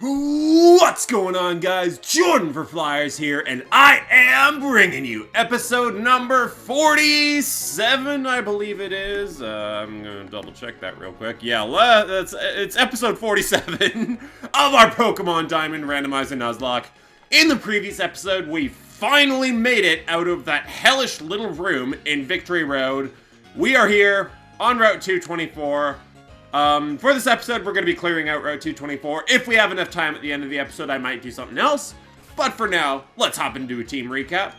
What's going on, guys? Jordan for Flyers here, and I am bringing you episode number 47, I believe it is. I'm gonna double check that real quick. Yeah, it's episode 47 of our Pokemon Diamond Randomizer Nuzlocke. In the previous episode, we finally made it out of that hellish little room in Victory Road. We are here on Route 224. For this episode, we're going to be clearing out Route 224. If we have enough time at the end of the episode, I might do something else. But for now, let's hop into a team recap.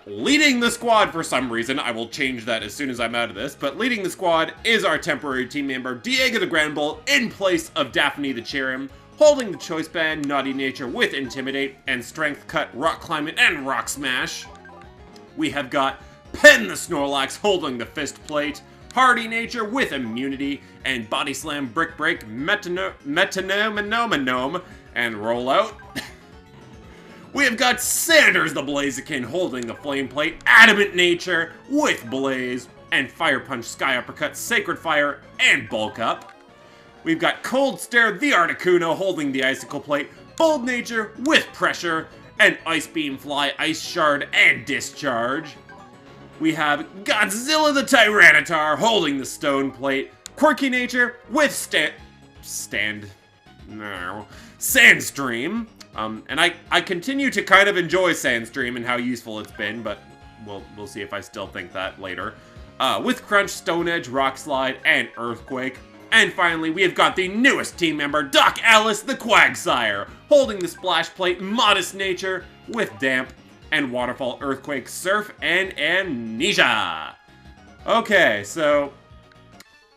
Leading the squad for some reason, I will change that as soon as I'm out of this, but leading the squad is our temporary team member, Diego the Granbull, in place of Daphne the Cherim, holding the Choice Band, Naughty Nature with Intimidate, and Strength Cut, Rock Climate, and Rock Smash. We have got Pen the Snorlax holding the Fist Plate, Hardy Nature with Immunity, and Body Slam, Brick Break, Metronome, and Rollout. We have got Sanders the Blaziken holding the Flame Plate, Adamant Nature with Blaze, and Fire Punch, Sky Uppercut, Sacred Fire, and Bulk Up. We've got Cold Stare the Articuno holding the Icicle Plate, Bold Nature with Pressure, and Ice Beam Fly, Ice Shard, and Discharge. We have Godzilla the Tyranitar holding the Stone Plate, Quirky Nature with Sandstream. And I continue to kind of enjoy Sandstream and how useful it's been, but we'll see if I still think that later. With Crunch, Stone Edge, Rock Slide, and Earthquake. And finally, we have got the newest team member, Doc Alice the Quagsire, holding the Splash Plate, Modest Nature with Damp, and Waterfall, Earthquake, Surf, and Amnesia. Okay, so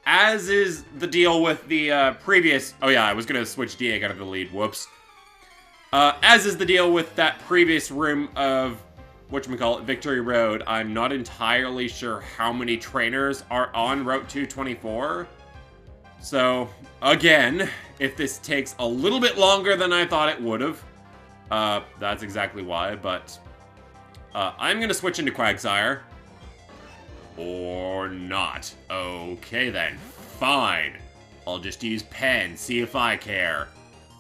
as is the deal with the previous... Oh yeah, I was going to switch Diego out of the lead. Whoops. As is the deal with that previous room of, whatchamacallit, Victory Road, I'm not entirely sure how many trainers are on Route 224. So, again, if this takes a little bit longer than I thought it would have, that's exactly why, but... I'm going to switch into Quagsire. Or not. Okay then, fine. I'll just use Pen, see if I care.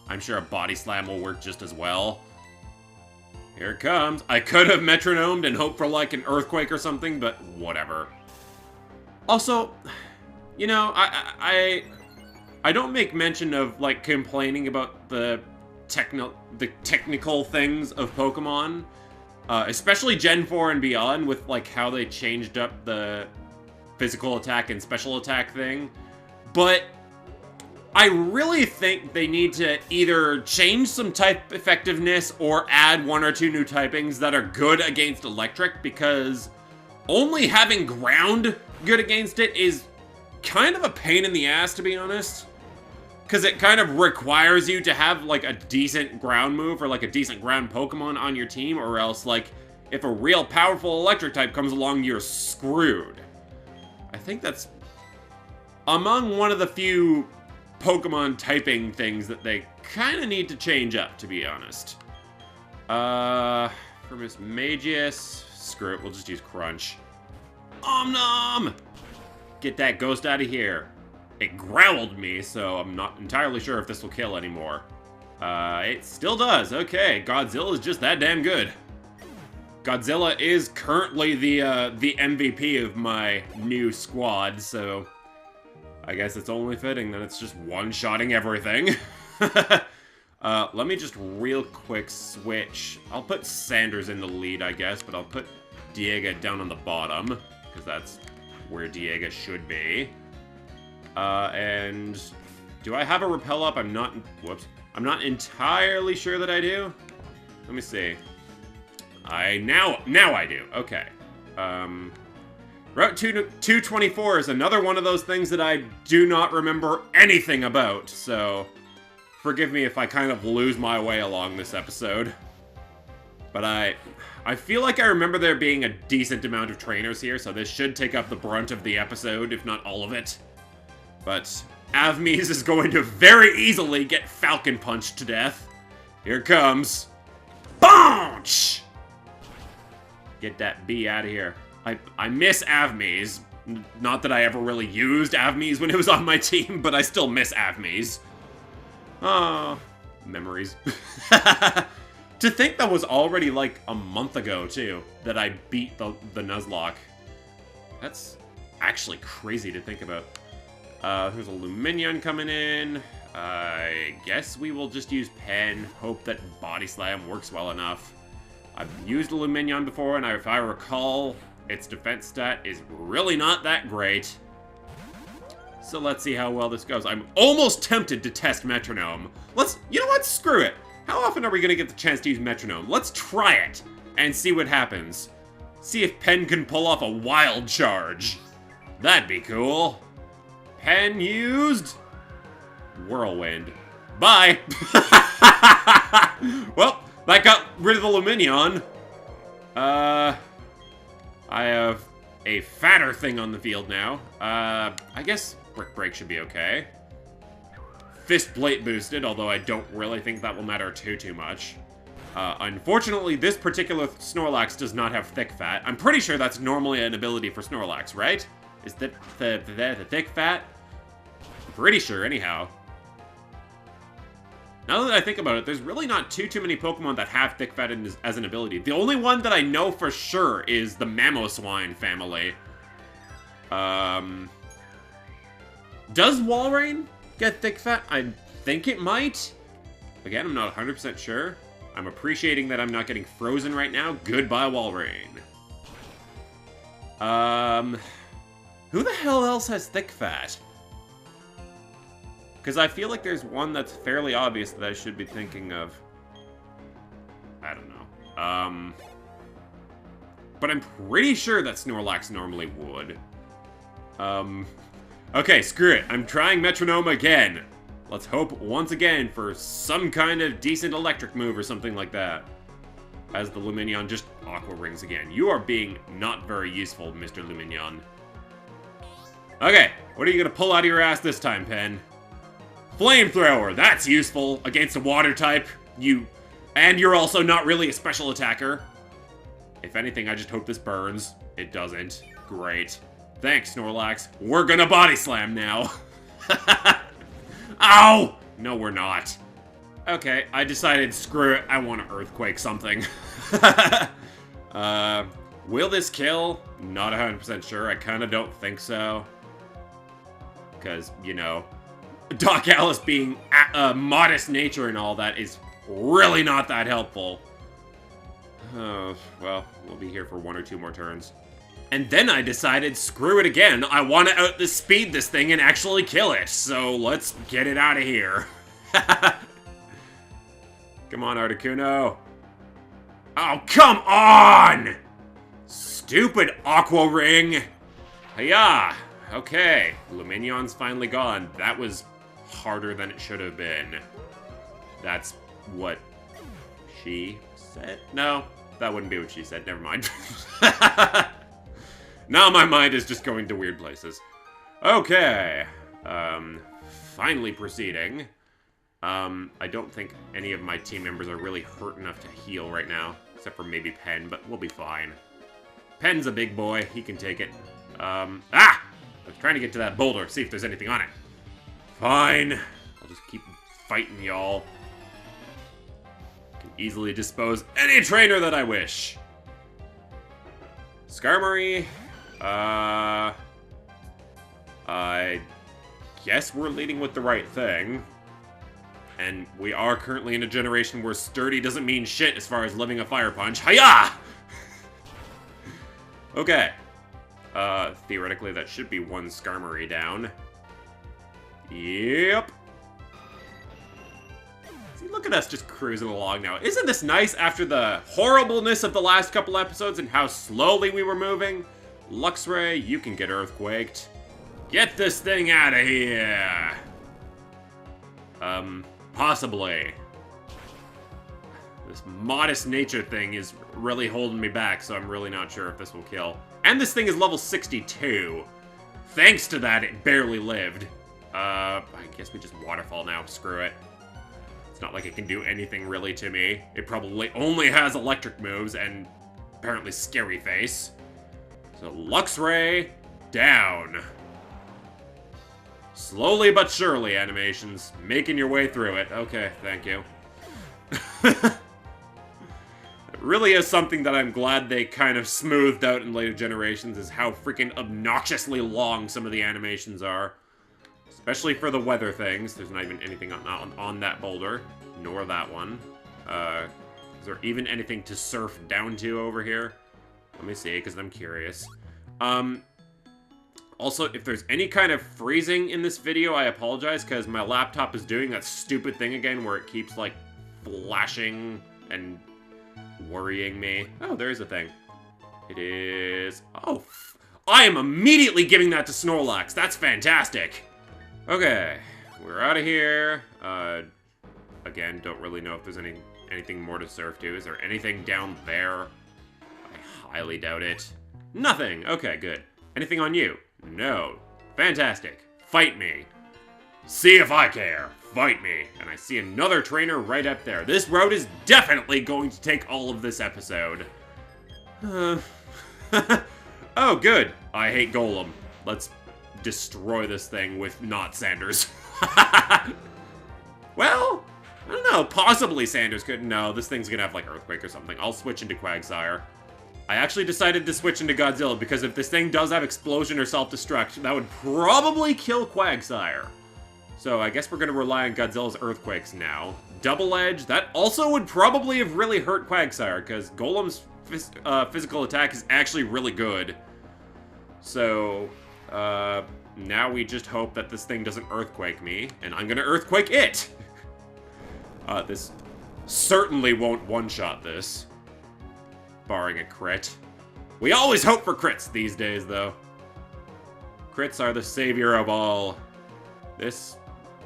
I'm sure a Body Slam will work just as well. Here it comes. I could have metronomed and hoped for like an Earthquake or something, but whatever. Also, you know, I don't make mention of like complaining about the technical things of Pokemon. Especially Gen 4 and beyond, with like how they changed up the physical attack and special attack thing. But I really think they need to either change some type effectiveness or add one or two new typings that are good against electric, because only having ground good against it is kind of a pain in the ass, to be honest. Because it kind of requires you to have, like, a decent ground move or, like, a decent ground Pokemon on your team, or else, like, if a real powerful electric type comes along, you're screwed. I think that's among one of the few Pokemon typing things that they kind of need to change up, to be honest. For Miss Magius, screw it, we'll just use Crunch. Nom! Get that ghost out of here. It growled me, so I'm not entirely sure if this will kill anymore. It still does. Okay, Godzilla is just that damn good. Godzilla is currently the MVP of my new squad, so I guess it's only fitting that it's just one-shotting everything. Let me just real quick switch. I'll put Sanders in the lead, I guess, but I'll put Diego down on the bottom, because that's where Diego should be. And do I have a repel up? I'm not entirely sure that I do. Let me see. Now I do. Okay. Route 224 is another one of those things that I do not remember anything about, so forgive me if I kind of lose my way along this episode. But I feel like I remember there being a decent amount of trainers here, so this should take up the brunt of the episode, if not all of it. But Avmies is going to very easily get Falcon Punched to death. Here it comes. Bounce! Get that bee out of here. I miss Avmies. Not that I ever really used Avmies when it was on my team, but I still miss Avmies. Oh, Memories. To think that was already like a month ago, too, that I beat the Nuzlocke. That's actually crazy to think about. There's a Luminion coming in. I guess we will just use Pen, hope that Body Slam works well enough. I've used a Luminion before, and if I recall, its defense stat is really not that great. So let's see how well this goes. I'm almost tempted to test Metronome. You know what? Screw it. How often are we going to get the chance to use Metronome? Let's try it and see what happens. See if Pen can pull off a wild charge. That'd be cool. Pen used. Whirlwind. Bye. Well, that got rid of the Luminion. I have a fatter thing on the field now. I guess Brick Break should be okay. Fist Plate boosted, although I don't really think that will matter too much. Unfortunately, this particular Snorlax does not have Thick Fat. I'm pretty sure that's normally an ability for Snorlax, right? Is the Thick Fat? Pretty sure, anyhow. Now that I think about it, there's really not too many Pokemon that have Thick Fat as an ability. The only one that I know for sure is the Mamoswine family. Does Walrein get Thick Fat? I think it might. Again, I'm not 100% sure. I'm appreciating that I'm not getting frozen right now. Goodbye, Walrein. Who the hell else has Thick Fat? Because I feel like there's one that's fairly obvious that I should be thinking of. I don't know. But I'm pretty sure that Snorlax normally would. Okay, screw it. I'm trying Metronome again. Let's hope once again for some kind of decent electric move or something like that. As the Luminion just Aqua Rings again. You are being not very useful, Mr. Luminion. Okay, what are you gonna pull out of your ass this time, Pen? Flamethrower, that's useful against a water type. And you're also not really a special attacker. If anything, I just hope this burns. It doesn't. Great. Thanks, Snorlax. We're gonna Body Slam now. Ow! No, we're not. Okay, I decided, screw it, I want to Earthquake something. Will this kill? Not 100% sure. I kind of don't think so. Because, you know, Doc Alice being modest nature and all that is really not that helpful. Oh, well, we'll be here for 1 or 2 more turns. And then I decided, screw it again, I want to outspeed this thing and actually kill it, so let's get it out of here. Come on, Articuno. Oh, come on! Stupid Aqua Ring! Hiya! Okay, Luminion's finally gone. That was harder than it should have been. That's what she said? No, that wouldn't be what she said, never mind. Now my mind is just going to weird places. Okay. Finally proceeding. I don't think any of my team members are really hurt enough to heal right now. Except for maybe Pen, but we'll be fine. Pen's a big boy. He can take it. I was trying to get to that boulder, see if there's anything on it. Fine. I'll just keep fighting y'all. Can easily dispose any trainer that I wish. Skarmory. I guess we're leading with the right thing. And we are currently in a generation where sturdy doesn't mean shit as far as living a fire punch. Hiya! Okay. Theoretically that should be 1 Skarmory down. Yep. See, look at us just cruising along now. Isn't this nice after the horribleness of the last couple episodes and how slowly we were moving? Luxray, you can get Earthquaked. Get this thing out of here! Possibly. This modest nature thing is really holding me back, so I'm really not sure if this will kill. And this thing is level 62. Thanks to that, it barely lived. I guess we just Waterfall now. Screw it. It's not like it can do anything really to me. It probably only has electric moves and apparently Scary Face. So Luxray, down. Slowly but surely, animations. Making your way through it. Okay, thank you. It really is something that I'm glad they kind of smoothed out in later generations, is how freaking obnoxiously long some of the animations are. Especially for the weather things. There's not even anything on that boulder, nor that one. Is there even anything to surf down to over here? Let me see, because I'm curious. Also, if there's any kind of freezing in this video, I apologize, because my laptop is doing that stupid thing again where it keeps, like, flashing and worrying me. Oh, there's a thing. It is... Oh, I am immediately giving that to Snorlax. That's fantastic. Okay, we're out of here. Again, don't really know if there's anything more to surf to. Is there anything down there? I highly doubt it. Nothing. Okay, good. Anything on you? No. Fantastic. Fight me. See if I care. Fight me. And I see another trainer right up there. This route is definitely going to take all of this episode. Oh, good. I hate Golem. Let's destroy this thing with not Sanders. Well, I don't know. Possibly Sanders could. No, this thing's gonna have like Earthquake or something. I'll switch into Quagsire. I actually decided to switch into Godzilla because if this thing does have Explosion or Self-Destruct, that would probably kill Quagsire. So I guess we're gonna rely on Godzilla's Earthquakes now. Double Edge, that also would probably have really hurt Quagsire because Golem's physical attack is actually really good. So, now we just hope that this thing doesn't Earthquake me, and I'm gonna Earthquake it! This certainly won't one-shot this. Barring a crit. We always hope for crits these days, though. Crits are the savior of all. This...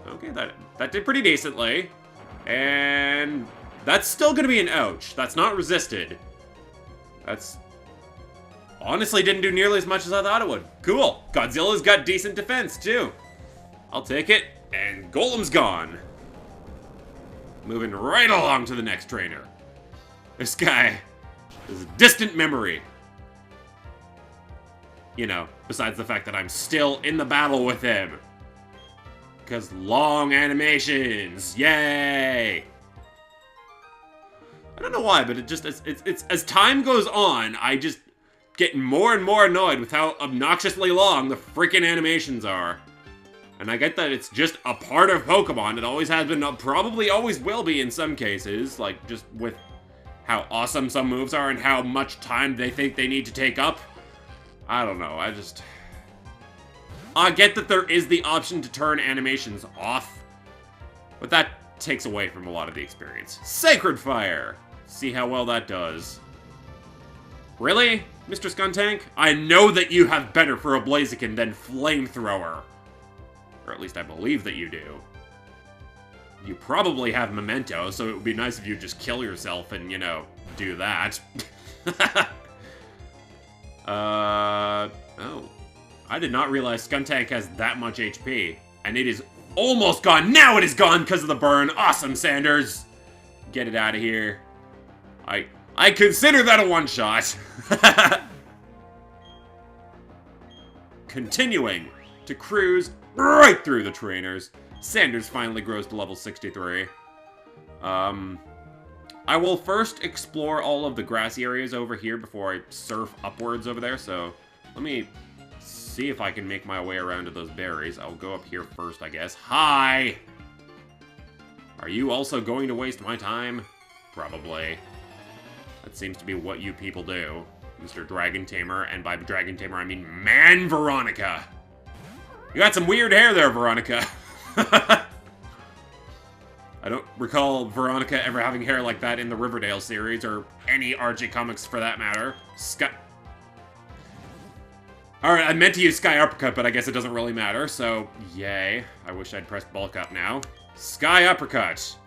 Okay, that did pretty decently. And... That's still gonna be an ouch. That's not resisted. That's... Honestly, didn't do nearly as much as I thought it would. Cool. Godzilla's got decent defense, too. I'll take it, and Golem's gone. Moving right along to the next trainer. This guy is a distant memory. You know, besides the fact that I'm still in the battle with him. Because long animations. Yay! I don't know why, but it just, it's as time goes on, I just... getting more and more annoyed with how obnoxiously long the freaking animations are. And I get that it's just a part of Pokemon. It always has been, probably always will be in some cases. Like, just with how awesome some moves are and how much time they think they need to take up. I don't know, I get that there is the option to turn animations off. But that takes away from a lot of the experience. Sacred Fire! See how well that does. Really, Mr. Skuntank? I know that you have better for a Blaziken than Flamethrower. Or at least I believe that you do. You probably have Memento, so it would be nice if you just kill yourself and, you know, do that. Oh. I did not realize Skuntank has that much HP. And it is almost gone. Now it is gone because of the burn. Awesome, Sanders. Get it out of here. I consider that a one-shot. Continuing to cruise right through the trainers. Sanders finally grows to level 63. I will first explore all of the grassy areas over here before I surf upwards over there, so let me see if I can make my way around to those berries. I'll go up here first, I guess. Hi! Are you also going to waste my time? Probably. That seems to be what you people do, Mr. Dragon Tamer, and by Dragon Tamer I mean Man Veronica! You got some weird hair there, Veronica. I don't recall Veronica ever having hair like that in the Riverdale series, or any Archie comics for that matter. Alright, I meant to use Sky Uppercut, but I guess it doesn't really matter, so yay. I wish I'd pressed Bulk Up now. Sky Uppercut!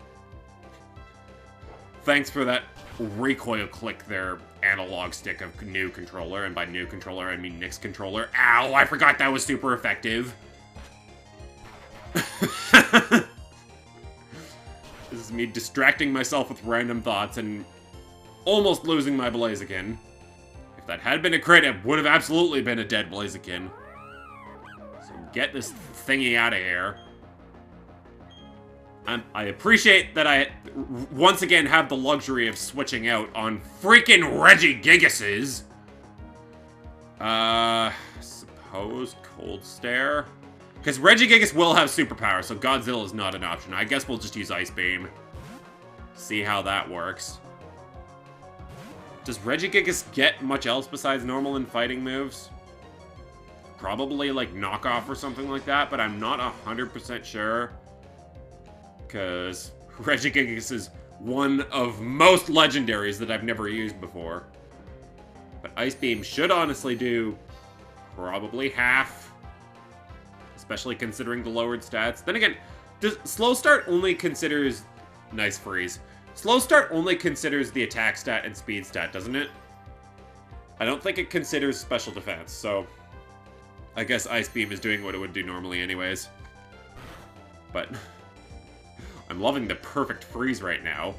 Thanks for that recoil click there, analog stick of new controller, and by new controller I mean Nick's controller. Ow, I forgot that was super effective. This is me distracting myself with random thoughts and almost losing my Blaziken. If that had been a crit, it would have absolutely been a dead Blaziken. So get this thingy out of here. I appreciate that I once again have the luxury of switching out on freaking Regigigases. Suppose Cold Stare? Because Regigigas will have superpowers, so Godzilla is not an option. I guess we'll just use Ice Beam. See how that works. Does Regigigas get much else besides normal and fighting moves? Probably like knockoff or something like that, but I'm not 100% sure. Because Regigigas is one of most legendaries that I've never used before. But Ice Beam should honestly do probably half. Especially considering the lowered stats. Then again, does Slow Start only considers... Nice freeze. Slow Start only considers the attack stat and speed stat, doesn't it? I don't think it considers special defense, so... I guess Ice Beam is doing what it would do normally anyways. But... I'm loving the perfect freeze right now.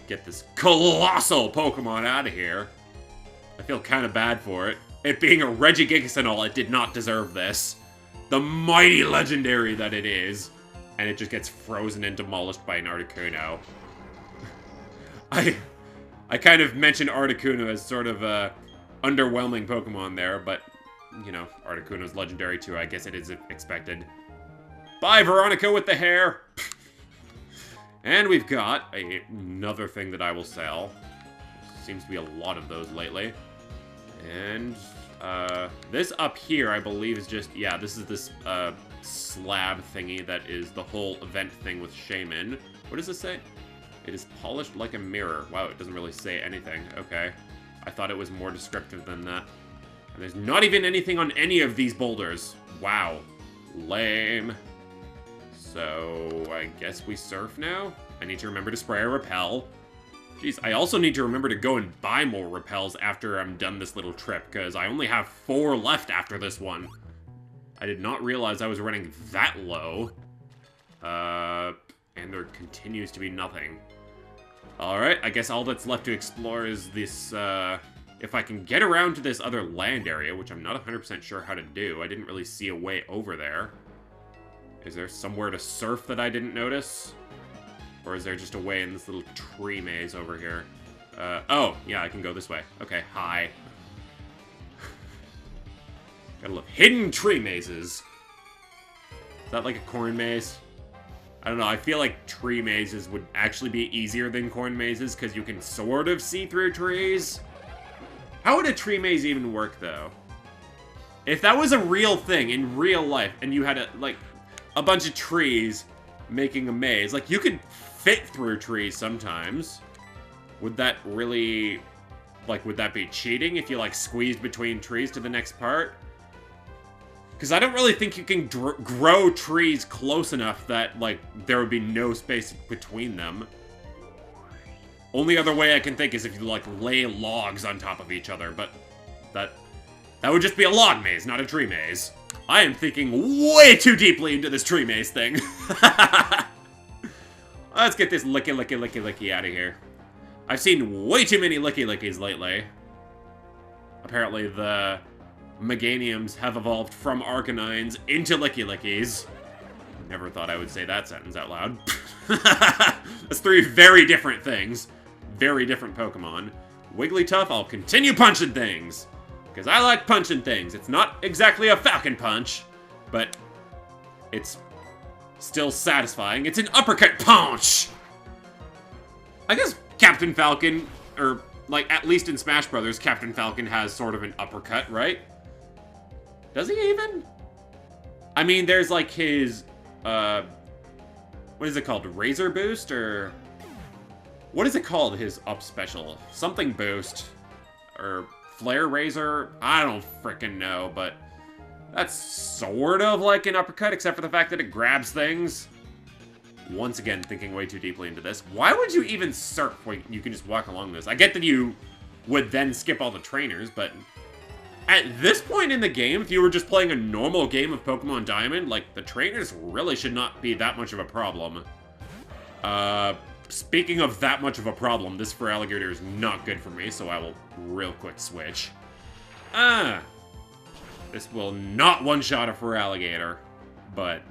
Get this colossal Pokemon out of here. I feel kind of bad for it. It being a Regigigas and all, it did not deserve this. The mighty legendary that it is. And it just gets frozen and demolished by an Articuno. I kind of mentioned Articuno as sort of a underwhelming Pokemon there, but, you know, Articuno's legendary too, I guess it is expected. Bye, Veronica with the hair! And we've got another thing that I will sell. Seems to be a lot of those lately. And this up here, I believe, is just... Yeah, this is this slab thingy that is the whole event thing with Shaman. What does this say? It is polished like a mirror. Wow, it doesn't really say anything. Okay. I thought it was more descriptive than that. And there's not even anything on any of these boulders. Wow. Lame. So, I guess we surf now? I need to remember to spray a repel. Jeez, I also need to remember to go and buy more repels after I'm done this little trip, because I only have 4 left after this one. I did not realize I was running that low. And there continues to be nothing. Alright, I guess all that's left to explore is this, if I can get around to this other land area, which I'm not 100% sure how to do. I didn't really see a way over there. Is there somewhere to surf that I didn't notice? Or is there just a way in this little tree maze over here? Oh, yeah, I can go this way. Okay, hi. Gotta love hidden tree mazes. Is that like a corn maze? I don't know, I feel like tree mazes would actually be easier than corn mazes because you can sort of see through trees. How would a tree maze even work, though? If that was a real thing in real life and you had a bunch of trees making a maze. Like, you could fit through trees sometimes. Would that really... Like, would that be cheating if you, like, squeezed between trees to the next part? Because I don't really think you can grow trees close enough that, like, there would be no space between them. Only other way I can think is if you, like, lay logs on top of each other, but that would just be a log maze, not a tree maze. I am thinking way too deeply into this tree maze thing. Let's get this licky out of here. I've seen way too many licky lately. Apparently the Meganiums have evolved from Arcanines into lickys. Never thought I would say that sentence out loud. That's 3 very different things. Very different Pokemon. Wigglytuff, I'll continue punching things. Because I like punching things. It's not exactly a Falcon Punch, but it's still satisfying. It's an uppercut punch! I guess Captain Falcon, or, like, at least in Smash Brothers, Captain Falcon has sort of an uppercut, right? Does he even? I mean, there's, like, his, what is it called? Razor Boost, or... What is it called, his up special? Something Boost, or... Flare Razor? I don't frickin' know, but that's sort of like an uppercut, except for the fact that it grabs things. Once again, thinking way too deeply into this. Why would you even surf when you can just walk along this? I get that you would then skip all the trainers, but at this point in the game, if you were just playing a normal game of Pokemon Diamond, like, the trainers really should not be that much of a problem. Speaking of that much of a problem, this Feraligatr is not good for me, so I will real quick switch. This will not one-shot a Feraligatr, but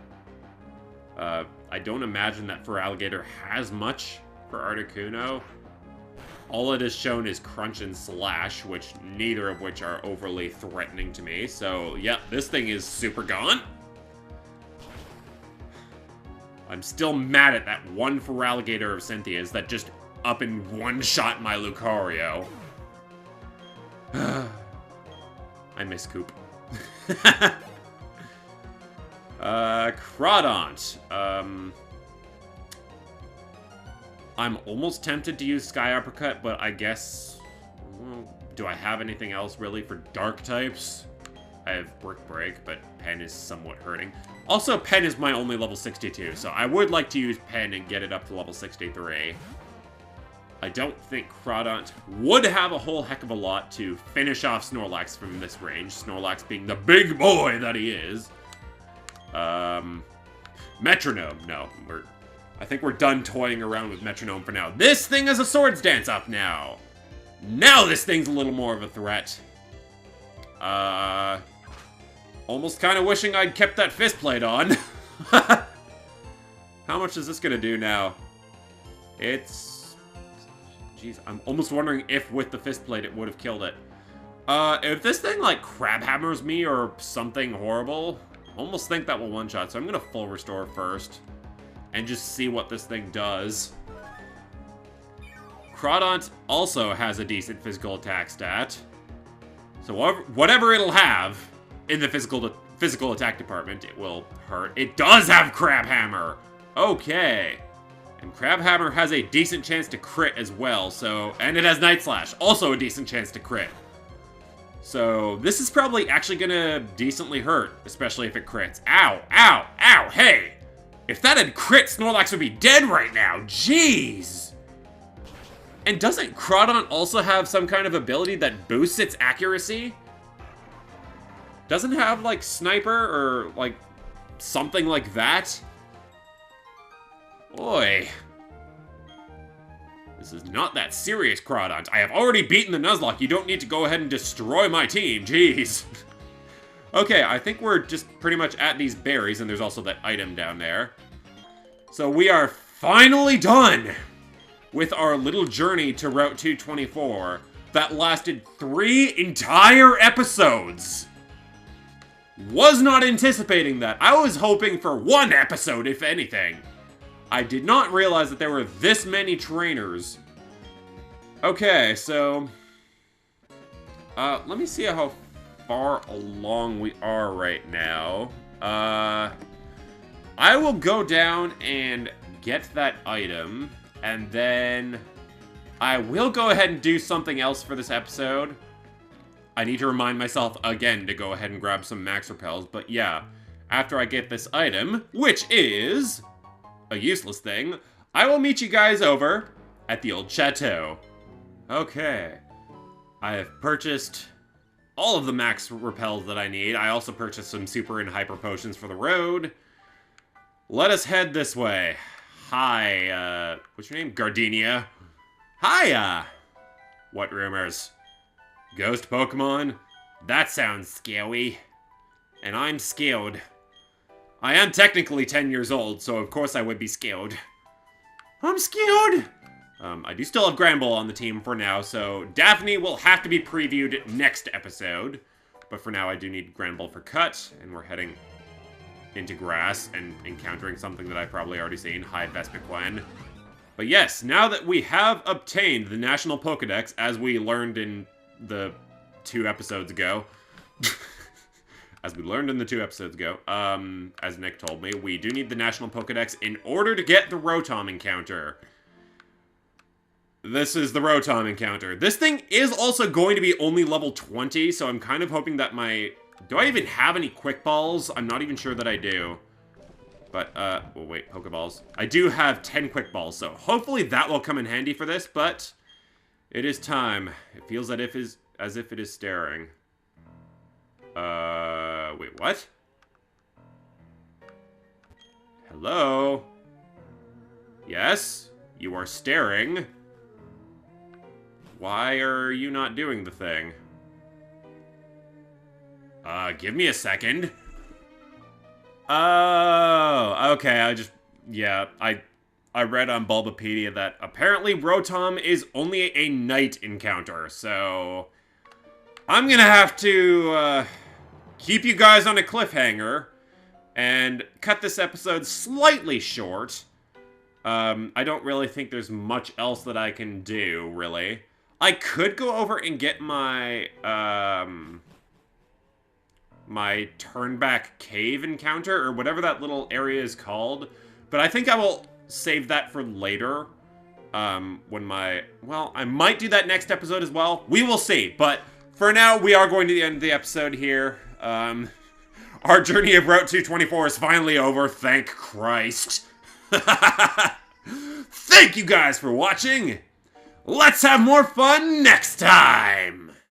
I don't imagine that Feraligatr has much for Articuno. All it has shown is Crunch and Slash, which neither of which are overly threatening to me. So, yeah, this thing is super gone. I'm still mad at that one Feraligatr of Cynthia's that just up and one-shot my Lucario. I miss Coop. Crawdont. I'm almost tempted to use Sky Uppercut, but I guess... Well, do I have anything else, really, for Dark types? I have Brick Break, but Pen is somewhat hurting. Also, Pen is my only level 62, so I would like to use Pen and get it up to level 63. I don't think Crawdont would have a whole heck of a lot to finish off Snorlax from this range, Snorlax being the big boy that he is. Metronome. No, I think we're done toying around with Metronome for now. This thing is a Swords Dance up now. Now this thing's a little more of a threat. Almost kind of wishing I'd kept that Fist Plate on. How much is this gonna do now? It's... Jeez, I'm almost wondering if with the Fist Plate it would have killed it. If this thing, like, Crab Hammers me or something horrible, almost think that will one-shot, so I'm gonna full restore first. And just see what this thing does. Crawdont also has a decent physical attack stat. So whatever it'll have in the physical attack department, it will hurt. It does have Crab Hammer! Okay. And Crab Hammer has a decent chance to crit as well, so... And it has Night Slash, also a decent chance to crit. So this is probably actually gonna decently hurt, especially if it crits. Ow! Ow! Ow! Hey! If that had crit, Snorlax would be dead right now! Jeez! And doesn't Crawdont also have some kind of ability that boosts its accuracy? Doesn't it have, like, Sniper or, like, something like that? Boy. This is not that serious, Crawdont. I have already beaten the Nuzlocke. You don't need to go ahead and destroy my team. Jeez. Okay, I think we're just pretty much at these berries, and there's also that item down there. So we are finally done with our little journey to Route 224 that lasted 3 entire episodes. Was not anticipating that. I was hoping for 1 episode, if anything. I did not realize that there were this many trainers. Okay, so... let me see how far along we are right now. I will go down and get that item, and then I will go ahead and do something else for this episode. I need to remind myself again to go ahead and grab some Max Repels, but yeah, after I get this item, which is a useless thing, I will meet you guys over at the old chateau. Okay, I have purchased all of the Max Repels that I need. I also purchased some Super and Hyper Potions for the road. Let us head this way. Hi, what's your name? Gardenia. Hiya! What rumors? Ghost Pokemon? That sounds scary. And I'm scared. I am technically 10 years old, so of course I would be scared. I'm scared! I do still have Granbull on the team for now, so Daphne will have to be previewed next episode. But for now, I do need Granbull for cut, and we're heading into grass and encountering something that I've probably already seen. Hi, Vespiquen. But yes, now that we have obtained the National Pokedex, as we learned in the 2 episodes ago, as Nick told me, we do need the National Pokedex in order to get the Rotom encounter. This is the Rotom encounter. This thing is also going to be only level 20, so I'm kind of hoping that my... Do I even have any Quick Balls? I'm not even sure that I do. But, well, wait, Pokeballs. I do have 10 Quick Balls, so hopefully that will come in handy for this, but it is time. It feels as if it is staring. Wait, what? Hello? Yes? You are staring. Why are you not doing the thing? Give me a second. Oh, okay, Yeah, I read on Bulbapedia that apparently Rotom is only a night encounter, so I'm gonna have to keep you guys on a cliffhanger and cut this episode slightly short. I don't really think there's much else that I can do, really. I could go over and get my, my turn-back cave encounter, or whatever that little area is called. But I think I will save that for later. When my... Well, I might do that next episode as well. We will see. But for now, we are going to the end of the episode here. Our journey of Route 224 is finally over. Thank Christ. Thank you guys for watching. Let's have more fun next time.